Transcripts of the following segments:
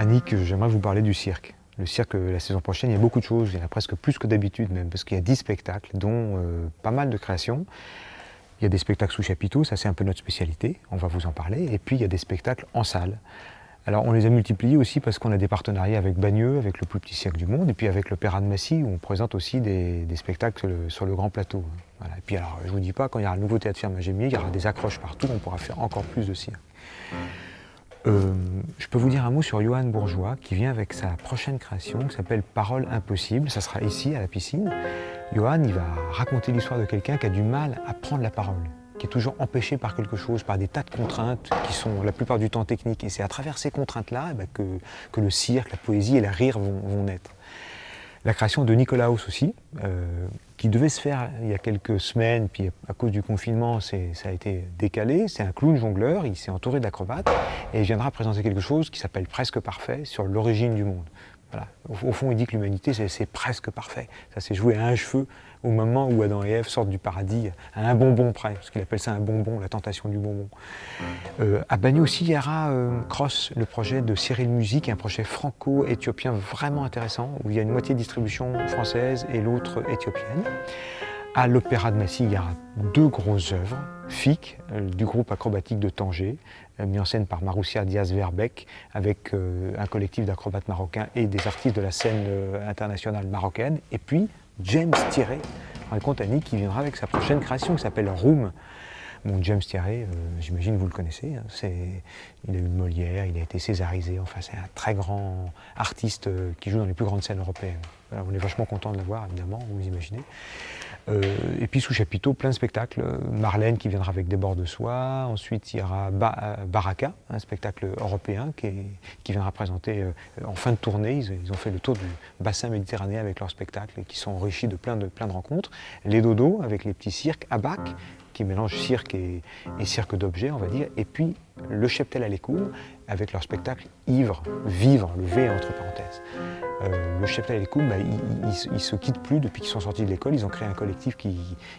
Annick, j'aimerais vous parler du cirque. Le cirque, la saison prochaine, il y a beaucoup de choses, il y en a presque plus que d'habitude même, parce qu'il y a 10 spectacles, dont pas mal de créations. Il y a des spectacles sous chapiteau, ça c'est un peu notre spécialité, on va vous en parler. Et puis il y a des spectacles en salle. Alors on les a multipliés aussi parce qu'on a des partenariats avec Bagneux, avec le plus petit cirque du monde, et puis avec l'Opéra de Massy, où on présente aussi des spectacles sur le grand plateau. Voilà. Et puis alors, je ne vous dis pas, quand il y aura le nouveau théâtre Firmin-Gémier, il y aura des accroches partout, on pourra faire encore plus de cirque. Je peux vous dire un mot sur Johan Bourgeois, qui vient avec sa prochaine création, qui s'appelle Parole impossible. Ça sera ici, à la piscine. Johan, il va raconter l'histoire de quelqu'un qui a du mal à prendre la parole, qui est toujours empêché par quelque chose, par des tas de contraintes qui sont la plupart du temps techniques. Et c'est à travers ces contraintes-là que le cirque, la poésie et le rire vont naître. La création de Nicolas Hauss aussi, qui devait se faire il y a quelques semaines, puis à cause du confinement, ça a été décalé. C'est un clown jongleur, il s'est entouré d'acrobates, et il viendra présenter quelque chose qui s'appelle Presque Parfait, sur l'origine du monde. Voilà. Au fond, il dit que l'humanité, c'est presque parfait. Ça s'est joué à un cheveu au moment où Adam et Ève sortent du paradis, à un bonbon près, parce qu'il appelle ça un bonbon, la tentation du bonbon. À Bagneux aussi, il y aura Cross, le projet de Cyril Musique, un projet franco-éthiopien vraiment intéressant, où il y a une moitié de distribution française et l'autre éthiopienne. À l'Opéra de Massy, il y aura deux grosses œuvres, FIC, du groupe acrobatique de Tanger, mis en scène par Maroussia Diaz-Verbeck, avec un collectif d'acrobates marocains et des artistes de la scène internationale marocaine. Et puis James Thierry, raconte Annie, qui viendra avec sa prochaine création qui s'appelle Room. Bon, James Thierry, j'imagine que vous le connaissez, hein, il a eu le Molière, il a été césarisé, enfin c'est un très grand artiste qui joue dans les plus grandes scènes européennes. Voilà, on est vachement content de l'avoir, évidemment, vous imaginez. Et puis sous chapiteau, plein de spectacles. Marlène qui viendra avec des bords de soie. Ensuite, il y aura Baraka, un spectacle européen qui viendra présenter en fin de tournée. Ils ont fait le tour du bassin méditerranéen avec leurs spectacles et qui sont enrichis de plein de rencontres. Les Dodos avec les petits cirques. Abac, qui mélange cirque et cirque d'objets, on va dire. Et puis le Cheptel à l'écoute avec leur spectacle Ivre, Vivre, le V entre parenthèses. Le Cheptel à l'écoute, ils se quittent plus depuis qu'ils sont sortis de l'école. Ils ont créé un collectif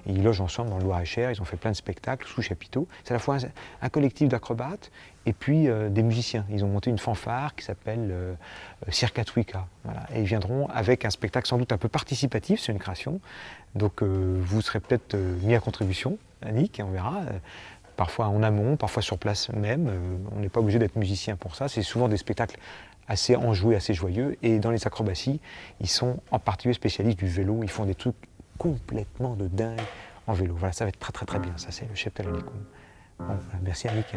ils logent ensemble dans le Loir-et-Cher. Ils ont fait plein de spectacles sous chapiteau. C'est à la fois un collectif d'acrobates et puis des musiciens. Ils ont monté une fanfare qui s'appelle Circatwika. Voilà. Et ils viendront avec un spectacle sans doute un peu participatif, c'est une création. Donc vous serez peut-être mis à contribution, Annick, et on verra. Parfois en amont, parfois sur place même. On n'est pas obligé d'être musicien pour ça. C'est souvent des spectacles assez enjoués, assez joyeux. Et dans les acrobaties, ils sont en particulier spécialistes du vélo. Ils font des trucs complètement de dingue en vélo. Voilà, ça va être très très très bien. Ça, c'est le Cheptel à l'écoute. Bon, merci Annick.